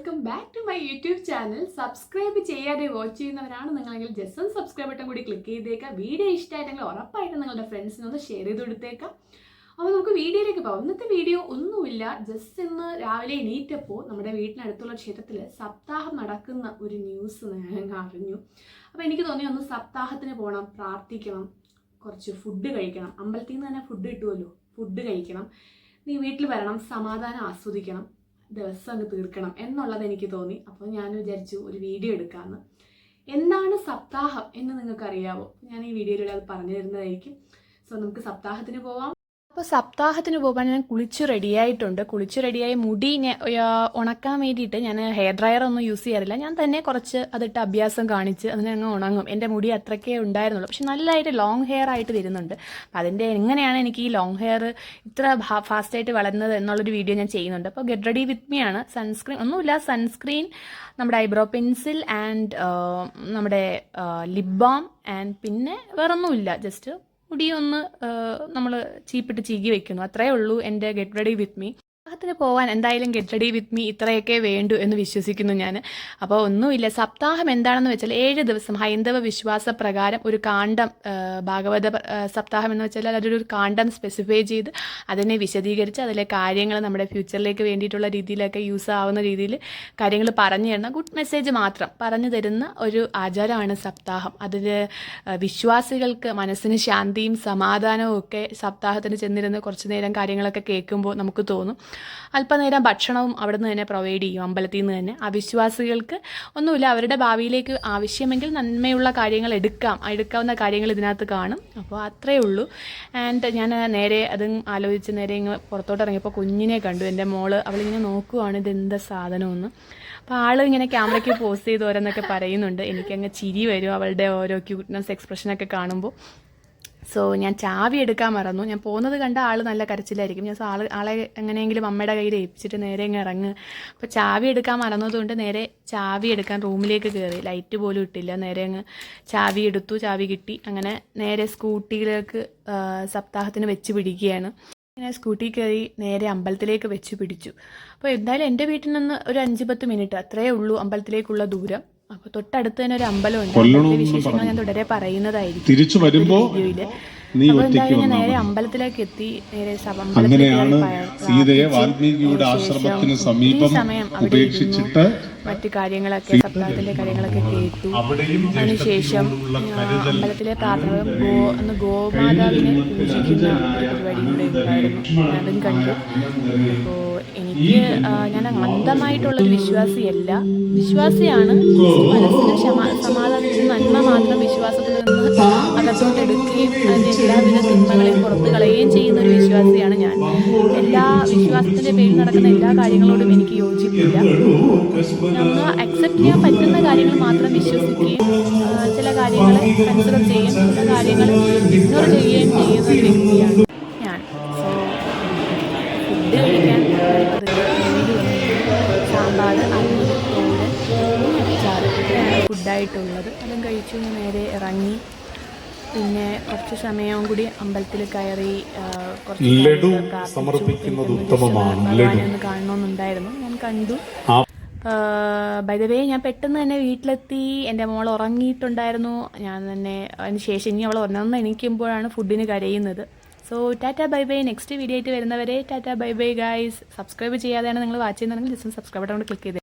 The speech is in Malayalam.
Welcome back to my YouTube channel. Subscribe ചെയ്യാതെ വാച്ച് ചെയ്യുന്നവരാണ് നിങ്ങളെങ്കിൽ ജസ്റ്റ് ഒന്ന് സബ്സ്ക്രൈബ് ബട്ടൺ കൂടി ക്ലിക്ക് ചെയ്തേക്കാം. വീഡിയോ ഇഷ്ടമായിട്ടെങ്കിൽ ഉറപ്പായിട്ടും നിങ്ങളുടെ ഫ്രണ്ട്സിനൊന്ന് ഷെയർ ചെയ്ത് കൊടുത്തേക്കാം. അപ്പോൾ നമുക്ക് വീഡിയോയിലേക്ക് പോകാം. ഇന്നത്തെ വീഡിയോ ഒന്നുമില്ല, ജസ്റ്റ് ഇന്ന് രാവിലെ എണീറ്റപ്പോൾ നമ്മുടെ വീട്ടിനടുത്തുള്ള ക്ഷേത്രത്തിൽ സപ്താഹം നടക്കുന്ന ഒരു ന്യൂസ് ഞാൻ അറിഞ്ഞു. അപ്പോൾ എനിക്ക് തോന്നി ഒന്ന് സപ്താഹത്തിന് പോകണം, പ്രാർത്ഥിക്കണം, കുറച്ച് ഫുഡ് കഴിക്കണം. അമ്പലത്തിൽ നിന്ന് തന്നെ ഫുഡ് കിട്ടുമല്ലോ, ഫുഡ് കഴിക്കണം, നീ വീട്ടിൽ വരണം, സമാധാനം ആസ്വദിക്കണം, ദിവസം അങ്ങ് തീർക്കണം എന്നുള്ളത് എനിക്ക് തോന്നി. അപ്പോൾ ഞാൻ വിചാരിച്ചു ഒരു വീഡിയോ എടുക്കാമെന്ന്. എന്താണ് സപ്താഹം എന്ന് നിങ്ങൾക്ക് അറിയാവോ? ഞാൻ ഈ വീഡിയോയിലൂടെ അത് പറഞ്ഞു തരുന്നതായിരിക്കും. സോ നമുക്ക് സപ്താഹത്തിന് പോവാം. അപ്പോൾ സപ്താഹത്തിന് പോകാൻ ഞാൻ കുളിച്ച് റെഡിയായി മുടി ഉണക്കാൻ വേണ്ടിയിട്ട് ഞാൻ ഹെയർ ഡ്രയർ ഒന്നും യൂസ് ചെയ്യാറില്ല. ഞാൻ തന്നെ കുറച്ച് അതിട്ട് അഭ്യാസം കാണിച്ച് അതിനെ അങ്ങ് ഉണങ്ങും. എൻ്റെ മുടി അത്രയ്ക്കേ ഉണ്ടായിരുന്നുള്ളൂ, പക്ഷെ നല്ലതായിട്ട് ലോങ് ഹെയർ ആയിട്ട് വരുന്നുണ്ട്. അപ്പം അതിൻ്റെ എങ്ങനെയാണ് എനിക്ക് ഈ ലോങ് ഹെയർ ഇത്ര ഫാസ്റ്റായിട്ട് വളർന്നത് എന്നുള്ളൊരു വീഡിയോ ഞാൻ ചെയ്യുന്നുണ്ട്. അപ്പോൾ ഗെറ്റ് റെഡി വിത്ത് മീ ആണ്. സൺസ്ക്രീൻ ഒന്നുമില്ല, സൺസ്ക്രീൻ, നമ്മുടെ ഐബ്രോ പെൻസിൽ ആൻഡ് നമ്മുടെ ലിപ് ബാം ആൻഡ് പിന്നെ വേറൊന്നുമില്ല, ജസ്റ്റ് മുടിയൊന്ന് നമ്മൾ ചീപ്പിട്ട് ചീകി വെക്കുന്നു, അത്രയേ ഉള്ളൂ എൻ്റെ ഗെറ്റ് റെഡി വിത്ത് മീ. സപ്താഹത്തിന് പോകാൻ എന്തായാലും ഗെറ്റ് റെഡി വിത്ത് മീ ഇത്രയൊക്കെ വേണ്ടു എന്ന് വിശ്വസിക്കുന്നു ഞാൻ. അപ്പോൾ ഒന്നുമില്ല, സപ്താഹം എന്താണെന്ന് വെച്ചാൽ 7 ദിവസം ഹൈന്ദവ വിശ്വാസ പ്രകാരം ഒരു കാണ്ഡം, ഭാഗവത സപ്താഹം എന്ന് വെച്ചാൽ അതൊരു കാണ്ഡം സ്പെസിഫൈ ചെയ്ത് അതിനെ വിശദീകരിച്ച് അതിലെ കാര്യങ്ങൾ നമ്മുടെ ഫ്യൂച്ചറിലേക്ക് വേണ്ടിയിട്ടുള്ള രീതിയിലൊക്കെ യൂസ് ആവുന്ന രീതിയിൽ കാര്യങ്ങൾ പറഞ്ഞു തരുന്ന ഗുഡ് മെസ്സേജ് മാത്രം പറഞ്ഞു തരുന്ന ഒരു ആചാരമാണ് സപ്താഹം. അതിൽ വിശ്വാസികൾക്ക് മനസ്സിന് ശാന്തിയും സമാധാനവും ഒക്കെ സപ്താഹത്തിന് ചെന്നിരുന്ന് കുറച്ച് നേരം കാര്യങ്ങളൊക്കെ കേൾക്കുമ്പോൾ നമുക്ക് തോന്നും. അല്പനേരം ഭക്ഷണവും അവിടെ നിന്ന് തന്നെ പ്രൊവൈഡ് ചെയ്യും, അമ്പലത്തിൽ നിന്ന് തന്നെ. അവിശ്വാസികൾക്ക് ഒന്നുമില്ല, അവരുടെ ഭാവിയിലേക്ക് ആവശ്യമെങ്കിൽ നന്മയുള്ള കാര്യങ്ങൾ എടുക്കാവുന്ന കാര്യങ്ങൾ ഇതിനകത്ത് കാണും. അപ്പോൾ അത്രയേ ഉള്ളൂ. ആൻഡ് ഞാൻ നേരെ അതും ആലോചിച്ച് നേരെ ഇങ്ങ് പുറത്തോട്ട് ഇറങ്ങിയപ്പോൾ കുഞ്ഞിനെ കണ്ടു. എൻ്റെ മോള് അവളിങ്ങനെ നോക്കുവാണ് ഇതെന്താ സാധനമെന്ന്. അപ്പോൾ ആൾ ഇങ്ങനെ ക്യാമറയ്ക്ക് പോസ് ചെയ്ത് ഓരോന്നൊക്കെ പറയുന്നുണ്ട്. എനിക്കങ്ങ് ചിരി വരും അവളുടെ ഓരോ ക്യൂട്ട്നെസ് എക്സ്പ്രഷനൊക്കെ കാണുമ്പോൾ. സോ ഞാൻ ചാവി എടുക്കാൻ മറന്നു. ഞാൻ പോകുന്നത് കണ്ട ആൾ നല്ല കരച്ചിലായിരിക്കും. ഞാൻ ആളെ എങ്ങനെയെങ്കിലും അമ്മയുടെ കയ്യിൽ ഏൽപ്പിച്ചിട്ട് നേരെ ഇങ്ങ് ഇറങ്ങുക. അപ്പോൾ ചാവി എടുക്കാൻ മറന്നതുകൊണ്ട് നേരെ ചാവി എടുക്കാൻ റൂമിലേക്ക് കയറി. ലൈറ്റ് പോലും ഇട്ടില്ല, നേരെ അങ്ങ് ചാവി എടുത്തു, ചാവി കിട്ടി. അങ്ങനെ നേരെ സ്കൂട്ടിയിലേക്ക് സപ്താഹത്തിന് വെച്ച് പിടിക്കുകയാണ്. ഇങ്ങനെ സ്കൂട്ടി കയറി നേരെ അമ്പലത്തിലേക്ക് വെച്ച് പിടിച്ചു. അപ്പോൾ എന്തായാലും എൻ്റെ വീട്ടിൽ നിന്ന് ഒരു 5-10 മിനിറ്റ് അത്രയേ ഉള്ളൂ അമ്പലത്തിലേക്കുള്ള ദൂരം. അപ്പോൾ തൊട്ടടുത്ത് തന്നെ ഒരു അമ്പലമുണ്ട്. അതിന്റെ വിശേഷങ്ങൾ ഞാൻ തുടരെ പറയുന്നതായിരിക്കും വീഡിയോയില്. അപ്പോൾ എന്തായാലും ഞാൻ നേരെ അമ്പലത്തിലേക്ക് എത്തി. നേരെ ഈ സമയം അവിടെ ഇരുന്നു മറ്റു കാര്യങ്ങളൊക്കെ സപ്താഹത്തിന്റെ കാര്യങ്ങളൊക്കെ കേട്ടു. അതിനുശേഷം അമ്പലത്തിലെ പ്രാർത്ഥന ഗോമാതാവിനെ പൂജിക്കുന്ന ഒരു പരിപാടി കൂടെ ഉണ്ടായിരുന്നു, അതും കണ്ടു. അപ്പോൾ എനിക്ക് ഞാൻ അന്ധമായിട്ടുള്ളൊരു വിശ്വാസിയാണ്. മനസ്സിന് സമാധാനത്തിന് നന്മ മാത്രം വിശ്വാസത്തിൽ നിന്ന് അകത്തോട്ട് എടുക്കുകയും അതിൻ്റെ എല്ലാവിധ തിന്മകളെയും പുറത്ത് കളയുകയും ചെയ്യുന്ന ഒരു വിശ്വാസിയാണ് ഞാൻ. എല്ലാ വിശ്വാസത്തിൻ്റെ പേരിൽ നടക്കുന്ന എല്ലാ കാര്യങ്ങളോടും എനിക്ക് യോജിപ്പില്ല. ഒന്ന് അക്സെപ്റ്റ് ചെയ്യാൻ പറ്റുന്ന കാര്യങ്ങൾ മാത്രം വിശ്വസിക്കുകയും ചില കാര്യങ്ങളെ കൺസിഡർ ചെയ്യും, ചില കാര്യങ്ങൾ ഇഗ്നോർ ചെയ്യുകയും ചെയ്യുന്ന ഒരു വ്യക്തിയാണ് ഞാൻ. സോ ഫുഡ് കഴിക്കാൻ സാമ്പാർ, അവിയൽ, തോരൻ, അച്ചാറ് ഇത്രയാണ് ഫുഡായിട്ടുള്ളത്. അതും കഴിച്ചു നേരെ ഇറങ്ങി. പിന്നെ കുറച്ച് സമയവും കൂടി അമ്പലത്തിൽ കയറി ഭഗവാനൊന്ന് കാണണമെന്നുണ്ടായിരുന്നു. ഞാൻ കണ്ടു. ബൈ ദ വേ ഞാൻ പെട്ടെന്ന് തന്നെ വീട്ടിലെത്തി. എൻ്റെ മോൾ ഉറങ്ങിയിട്ടുണ്ടായിരുന്നു. ഞാൻ തന്നെ അതിന് ശേഷം ഇനി അവൾ ഉറങ്ങുന്ന എണീക്കുമ്പോഴാണ് ഫുഡിന് കരയുന്നത്. So Tata bye bye. Next video ആയിട്ട് വരുന്നവരെ Tata bye bye guys. Subscribe ചെയ്യാതെയാണ് നിങ്ങൾ വാച്ച് ചെയ്യുന്നതെങ്കിൽ ജസ്റ്റ് സബ്സ്ക്രൈബ് ബട്ടൺ ക്ലിക്ക് ചെയ്ത്